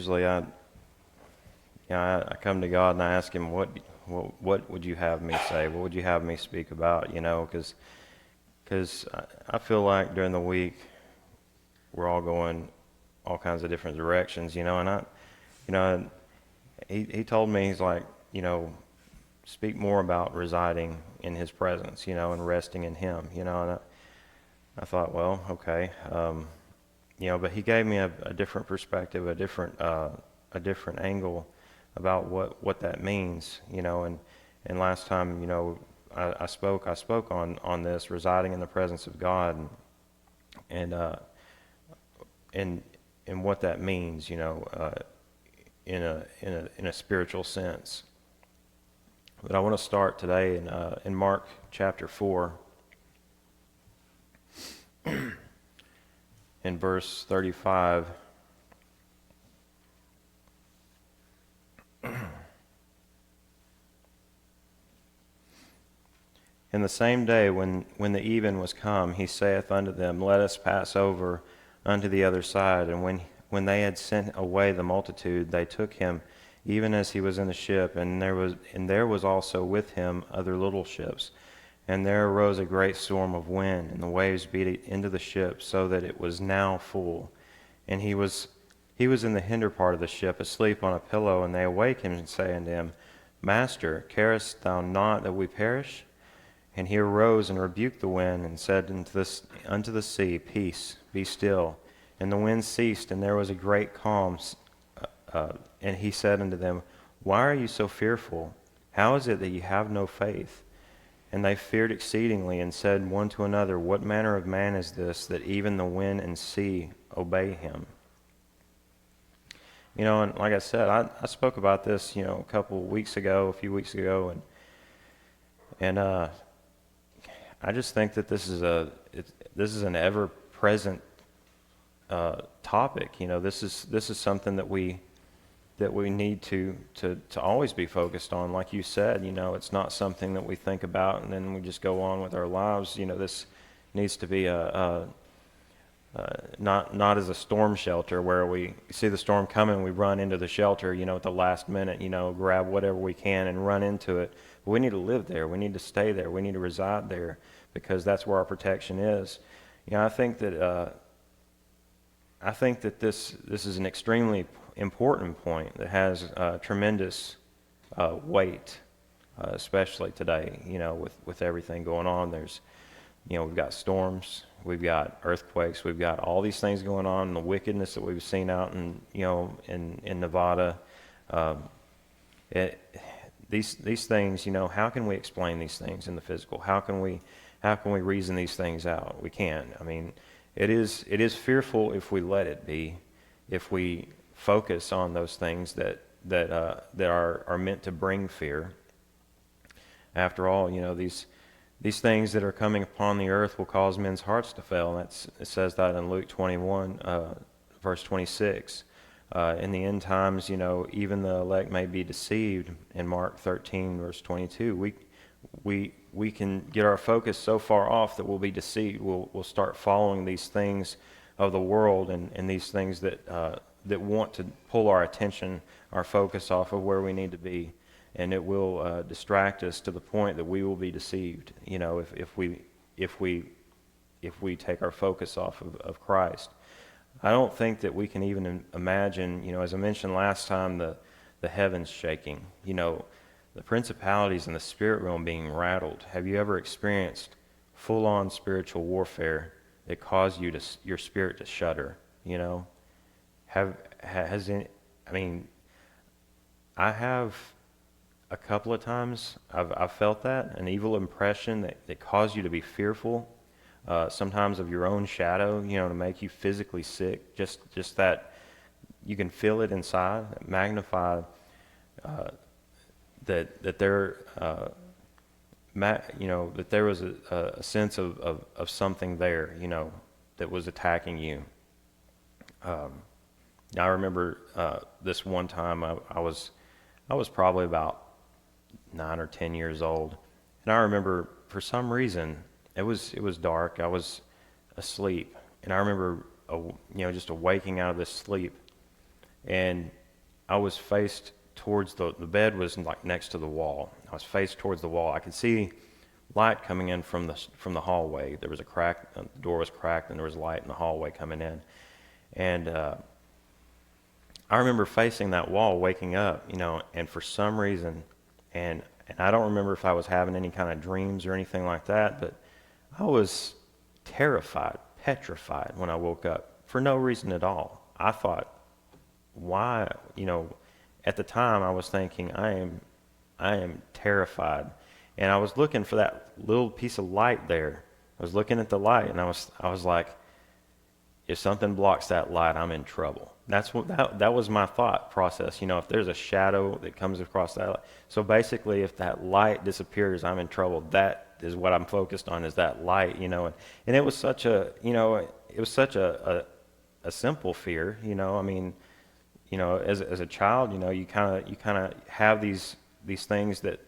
usually I come to God and I ask Him, what would you have me say? What would you have me speak about? Because I feel like during the week we're all going all kinds of different directions, and he told me, he's like, speak more about residing in His presence, and resting in Him, and I thought, well, okay, but He gave me a different perspective, a different angle about what that means, and last time, I spoke on this, residing in the presence of God, and and what that means, in a spiritual sense. But I want to start today in Mark chapter 4, in verse 35. In the same day when the even was come, he saith unto them, Let us pass over unto the other side. And when they had sent away the multitude, they took him, even as he was in the ship, and there was also with him other little ships. And there arose a great storm of wind, and the waves beat it into the ship, so that it was now full. And he was in the hinder part of the ship, asleep on a pillow, and they awake him and say unto him, Master, carest thou not that we perish? And he arose and rebuked the wind, and said unto the sea, Peace, be still. And the wind ceased, and there was a great calm. And he said unto them, Why are you so fearful? How is it that ye have no faith? And they feared exceedingly, and said one to another, What manner of man is this, that even the wind and sea obey him? And like I said, I spoke about this, a few weeks ago, and I just think that this is an ever-present topic. This is something that we need to always be focused on. Like you said, it's not something that we think about and then we just go on with our lives. This needs to be not as a storm shelter where we see the storm coming, we run into the shelter, at the last minute, grab whatever we can and run into it. But we need to live there. We need to stay there. We need to reside there, because that's where our protection is. I think that this is an extremely important point that has tremendous weight, especially today. With everything going on, there's we've got storms, we've got earthquakes, we've got all these things going on, and the wickedness that we've seen out in Nevada. These things, how can we explain these things in the physical? How can we reason these things out? We can't. I mean, it is fearful if we let it be, if we focus on those things that are meant to bring fear. After all, these things that are coming upon the earth will cause men's hearts to fail. It says that in Luke 21, verse 26. In the end times, even the elect may be deceived. In Mark 13, verse 22, we can get our focus so far off that we'll be deceived. We'll start following these things of the world and these things that want to pull our attention, our focus off of where we need to be, and it will distract us to the point that we will be deceived. If we take our focus off of Christ. I don't think that we can even imagine, as I mentioned last time, the heavens shaking, the principalities in the spirit realm being rattled. Have you ever experienced full-on spiritual warfare that caused your spirit to shudder? I have a couple of times. I've felt that, an evil impression that caused you to be fearful. Sometimes of your own shadow, to make you physically sick. Just that you can feel it inside, magnify that there that there was a sense of something there, that was attacking you. I remember this one time I was probably about 9 or 10 years old, and I remember for some reason it was dark. I was asleep, and I remember just awaking out of this sleep, and I was faced towards the bed was like next to the wall. I was faced towards the wall. I could see light coming in from the hallway. There was a crack, the door was cracked, and there was light in the hallway coming in. And I remember facing that wall, waking up, and for some reason, and I don't remember if I was having any kind of dreams or anything like that, but I was terrified, petrified when I woke up for no reason at all. I thought, why, at the time I was thinking, I am terrified. And I was looking for that little piece of light there. I was looking at the light, and I was like, if something blocks that light, I'm in trouble. That was my thought process. If there's a shadow that comes across that light. So basically, if that light disappears, I'm in trouble. That is what I'm focused on, is that light, and it was such a simple fear, I mean, as a child, you kind of have these things that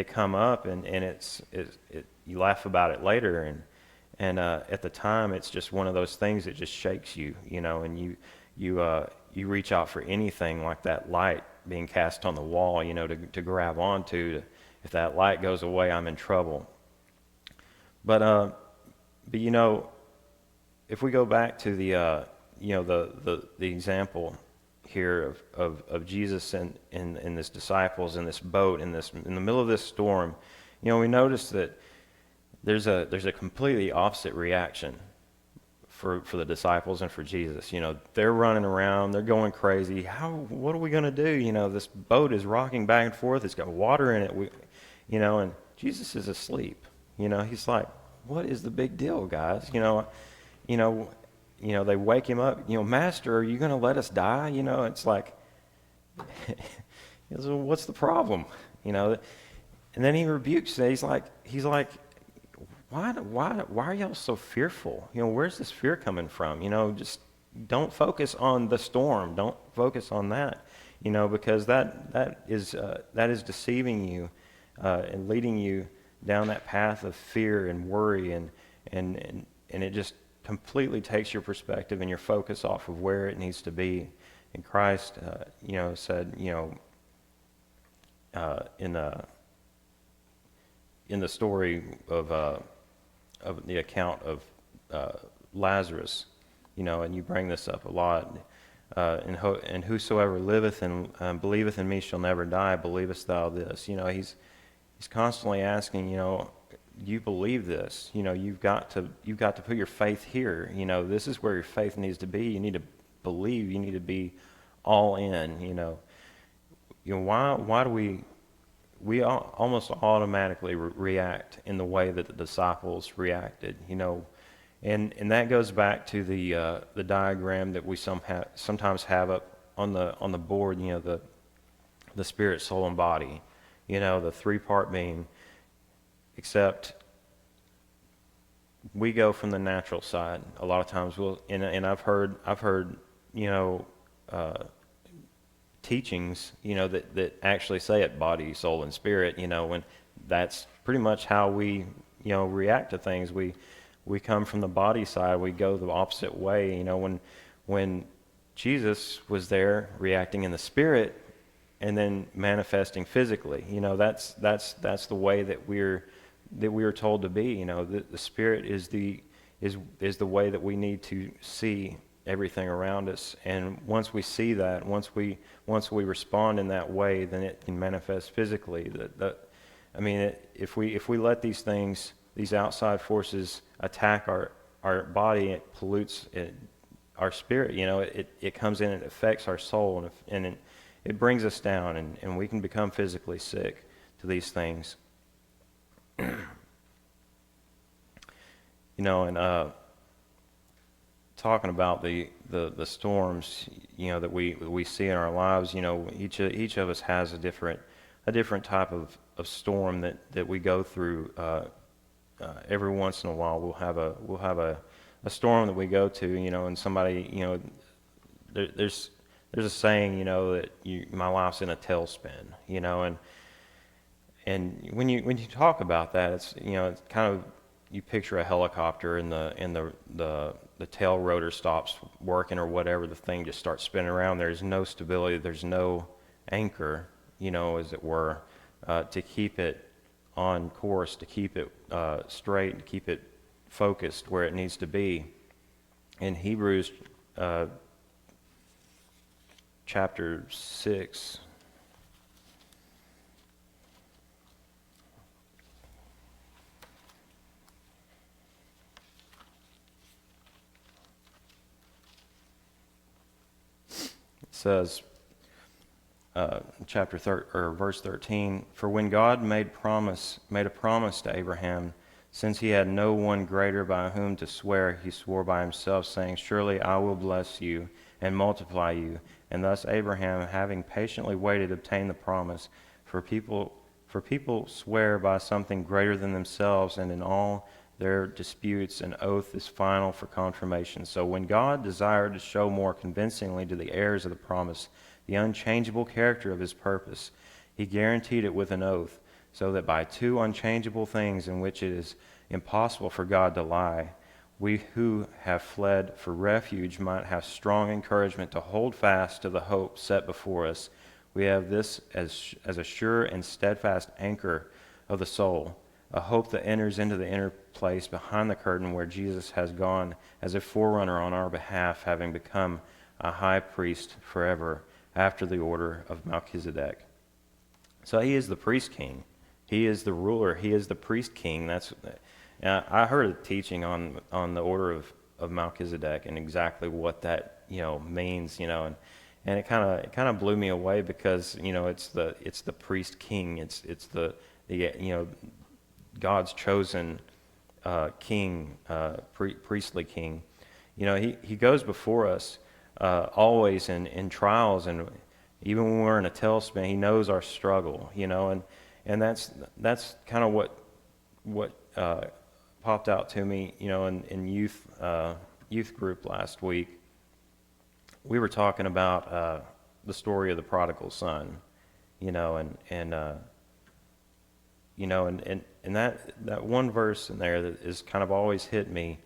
come up, and you laugh about it later, and at the time it's just one of those things that just shakes you, and you reach out for anything like that light being cast on the wall, to grab onto. If that light goes away, I'm in trouble. But if we go back to the example here of Jesus and his disciples in this boat in the middle of this storm, we notice that there's a completely opposite reaction for the disciples and for Jesus. They're running around, they're going crazy. What are we going to do? This boat is rocking back and forth. It's got water in it. And Jesus is asleep. He's like, what is the big deal, guys? They wake him up. Master, are you going to let us die? It's like, what's the problem? And then he rebukes it. He's like, why are y'all so fearful? Where's this fear coming from? Just don't focus on the storm. Don't focus on that. Because that is deceiving you and leading you down that path of fear and worry, and it just completely takes your perspective and your focus off of where it needs to be. And Christ, said, in the story of the account of Lazarus, and you bring this up a lot, and whosoever liveth and believeth in me shall never die. Believest thou this? He's constantly asking, do you believe this? You've got to put your faith here. This is where your faith needs to be. You need to believe. You need to be all in. Why do we almost automatically react in the way that the disciples reacted? And that goes back to the diagram that we sometimes have up on the board. The spirit, soul, and body. The three-part being. Except we go from the natural side. A lot of times and I've heard teachings, that actually say it, body, soul, and spirit, when that's pretty much how we, react to things. We come from the body side, we go the opposite way, when Jesus was there reacting in the spirit and then manifesting physically, that's the way that we are told to be. The spirit is the way that we need to see everything around us, and once we see that, once we respond in that way, then it can manifest physically. If we let these things, these outside forces, attack our body, it pollutes our spirit. It comes in, it affects our soul, and it brings us down, and we can become physically sick to these things. Talking about the storms, that we see in our lives, each of us has a different type of storm that we go through. Every once in a while, we'll have a storm that we go to, and somebody, there's a saying, that my life's in a tailspin, and when you talk about that, it's it's kind of, you picture a helicopter and the the tail rotor stops working or whatever, the thing just starts spinning around. There's no stability. There's no anchor, as it were, to keep it on course, to keep it straight, to keep it focused where it needs to be. In Hebrews chapter 6, says, verse 13, "For when God made a promise to Abraham, since he had no one greater by whom to swear, he swore by himself, saying, Surely I will bless you and multiply you. And thus Abraham, having patiently waited, obtained the promise. For people swear by something greater than themselves, and in all their disputes an oath is final for confirmation. So when God desired to show more convincingly to the heirs of the promise the unchangeable character of his purpose, he guaranteed it with an oath, so that by two unchangeable things in which it is impossible for God to lie, we who have fled for refuge might have strong encouragement to hold fast to the hope set before us. We have this as a sure and steadfast anchor of the soul, a hope that enters into the inner place behind the curtain, where Jesus has gone as a forerunner on our behalf, having become a high priest forever after the order of Melchizedek." So he is the priest king. He is the ruler. He is the priest king. I heard a teaching on the order of Melchizedek and exactly what that means, and it kind of blew me away, because it's the priest king. It's the God's chosen king, priestly king. He goes before us always in trials, and even when we're in a tailspin, he knows our struggle. And that's kind of what popped out to me, in youth group last week. We were talking about the story of the prodigal son, and that one verse in there that is kind of always hit me.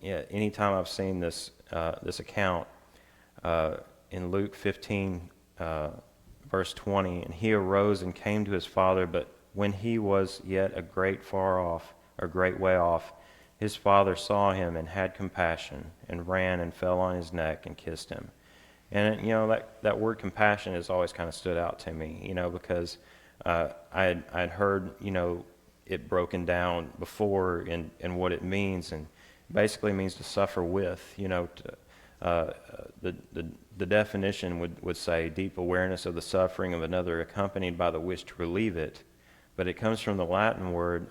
Anytime I've seen this account in Luke 15, verse 20, "And he arose and came to his father, but when he was yet a great way off, his father saw him and had compassion, and ran and fell on his neck and kissed him." And that word compassion has always kind of stood out to me, because I'd heard it broken down before and what it means, and basically means to suffer with. The definition would say deep awareness of the suffering of another, accompanied by the wish to relieve it. But it comes from the Latin word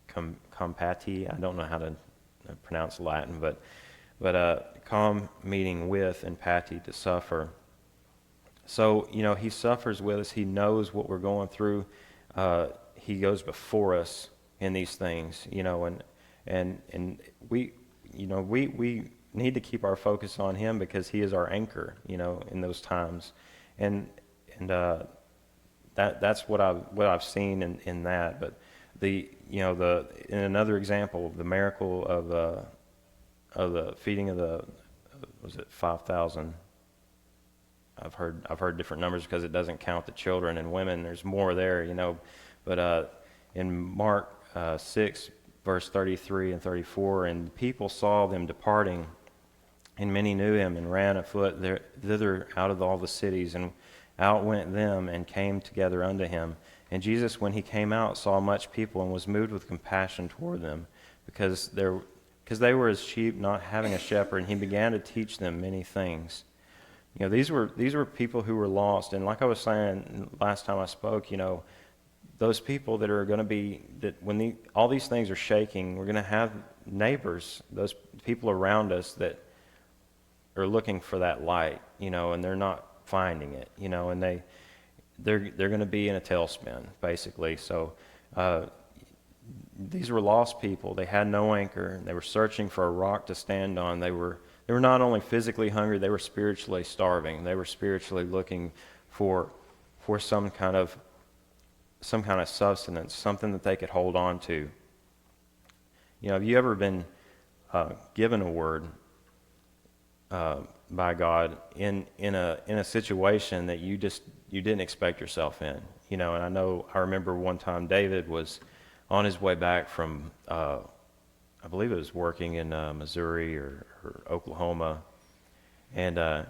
compati. I don't know how to pronounce Latin, but com meaning with, and pati to suffer. So he suffers with us. He knows what we're going through. He goes before us in these things, and we need to keep our focus on him, because he is our anchor, in those times, and that's what I've seen in that. But in another example, the miracle of the feeding of was it 5,000? I've heard different numbers, because it doesn't count the children and women. There's more there, But in Mark 6, verse 33 and 34, "And the people saw them departing, and many knew him, and ran afoot thither out of all the cities, and out went them, and came together unto him. And Jesus, when he came out, saw much people, and was moved with compassion toward them, because they were as sheep not having a shepherd, and he began to teach them many things." These were people who were lost, and like I was saying last time I spoke, those people that are going to be, that when all these things are shaking, we're going to have neighbors, those people around us that are looking for that light, and they're not finding it, and they're going to be in a tailspin, basically. So these were lost people. They had no anchor. They were searching for a rock to stand on. They were not only physically hungry, they were spiritually starving. They were spiritually looking for some kind of sustenance, something that they could hold on to. Have you ever been given a word by God in a situation that you didn't expect yourself in, And I remember one time David was on his way back from I believe it was working in Missouri or Oklahoma, and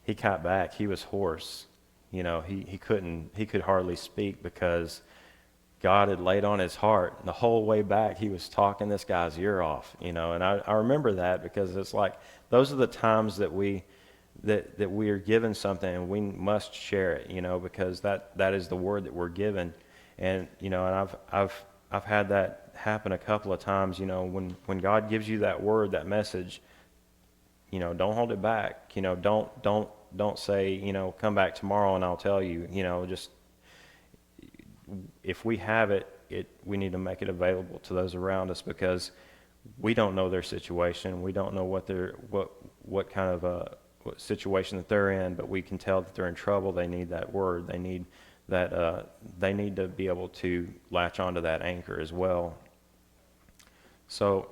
he got back. He was hoarse. He could hardly speak because God had laid on his heart. And the whole way back, he was talking this guy's ear off. And I remember that because it's like those are the times that we are given something and we must share it. Because that is the word that we're given, and and I've had that happen a couple of times. When God gives you that word, that message, don't hold it back. Don't say, come back tomorrow and I'll tell you. Just if we have it, we need to make it available to those around us because we don't know their situation. We don't know what kind of what situation that they're in, but we can tell that they're in trouble. They need that word. They need that. They need to be able to latch onto that anchor as well. So,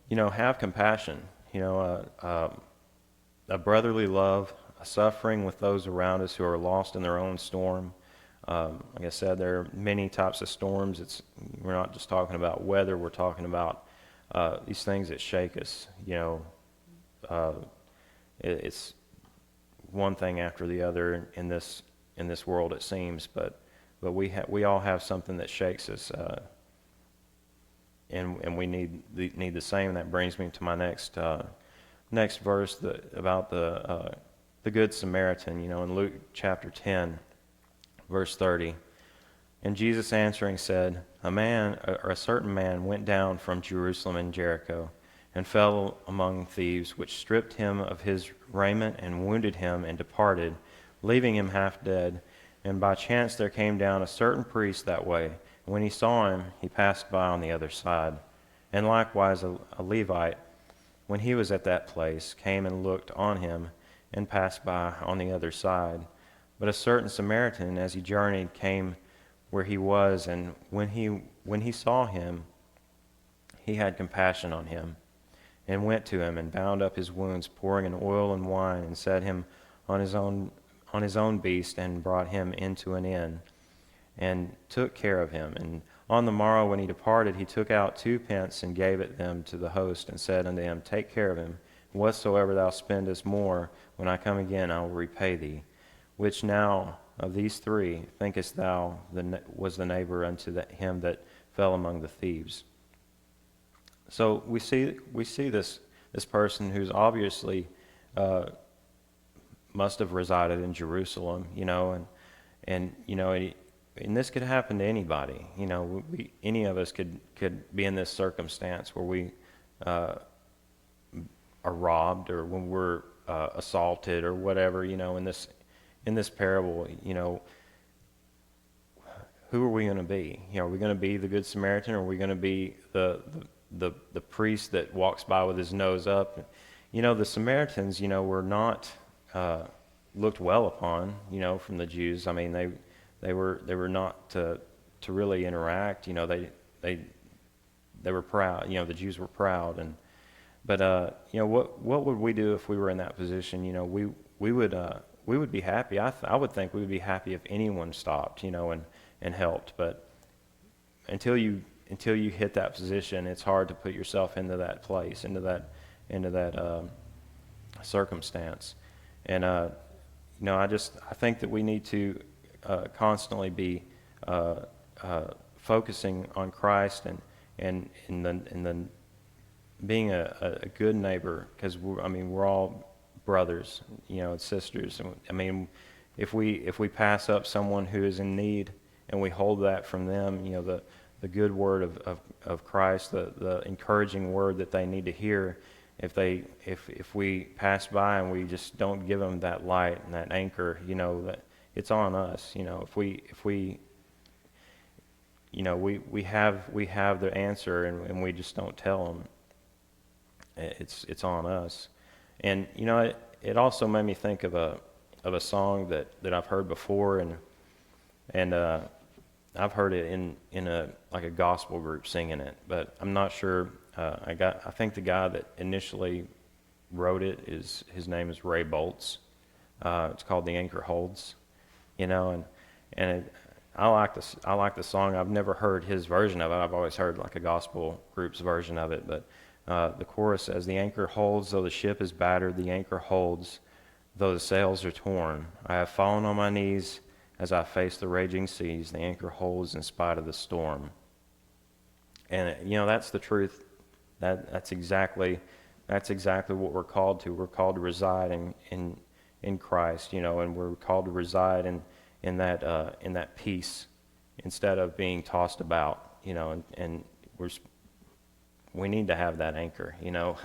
have compassion. A brotherly love, a suffering with those around us who are lost in their own storm. Like I said, there are many types of storms. We're not just talking about weather. We're talking about these things that shake us. It's one thing after the other in this world, it seems. But we all have something that shakes us, and we need the same. And that brings me to my next verse about the Good Samaritan. In Luke chapter 10. Verse 30, and Jesus answering said, a certain man went down from Jerusalem and Jericho, and fell among thieves, which stripped him of his raiment and wounded him, and departed, leaving him half dead. And by chance there came down a certain priest that way. And when he saw him, he passed by on the other side. And likewise a Levite, when he was at that place, came and looked on him, and passed by on the other side. But a certain Samaritan, as he journeyed, came where he was, and when he saw him, he had compassion on him, and went to him, and bound up his wounds, pouring in oil and wine, and set him on his own beast, and brought him into an inn, and took care of him. And on the morrow when he departed, he took out 2 pence, and gave it them to the host, and said unto him, Take care of him. Whatsoever thou spendest more, when I come again, I will repay thee. Which now of these 3 thinkest thou was the neighbor unto him that fell among the thieves? So we see this person who's obviously must have resided in Jerusalem, and this could happen to anybody. Any of us could be in this circumstance where we are robbed, or when we're assaulted, or whatever. In this parable, who are we going to be? Are we going to be the Good Samaritan, or are we going to be the priest that walks by with his nose up? The Samaritans, were not looked well upon, from the Jews. I mean, they were not to really interact. They were proud. The Jews were proud, but what would we do if we were in that position? We would be happy. I would think we would be happy if anyone stopped, and helped. But until you hit that position, it's hard to put yourself into that place, into that circumstance. And I think that we need to constantly be focusing on Christ and the being a good neighbor, because we're all brothers, and sisters. I mean, if we pass up someone who is in need and we hold that from them, the good word of Christ, the encouraging word that they need to hear, if we pass by and we just don't give them that light and that anchor, that it's on us. If we have the answer and we just don't tell them, it's on us. And it also made me think of a song that I've heard before, and I've heard it in a gospel group singing it, but I'm not sure I think the guy that initially wrote it his name is Ray Boltz. It's called The Anchor Holds, I like the song. I've never heard his version of it. I've always heard like a gospel group's version of it, but the chorus says, "The anchor holds, though the ship is battered. The anchor holds, though the sails are torn. I have fallen on my knees as I face the raging seas. The anchor holds in spite of the storm." And that's the truth. That's exactly what we're called to. We're called to reside in Christ, and we're called to reside in that peace instead of being tossed about, and we need to have that anchor, and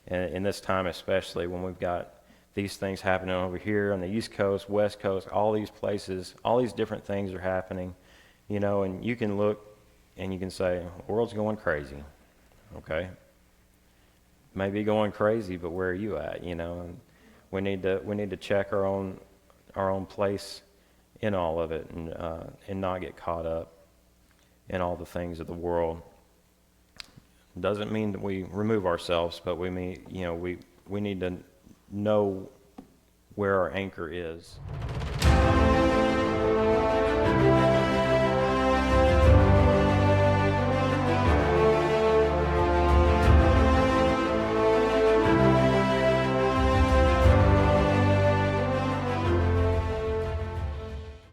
in this time especially when we've got these things happening over here on the East Coast, West Coast, all these places, all these different things are happening, and you can look and you can say, the world's going crazy. Okay. Maybe going crazy, but where are you at, And we need to check our own place in all of it, and not get caught up in all the things of the world. Doesn't mean that we remove ourselves, but we need to know where our anchor is.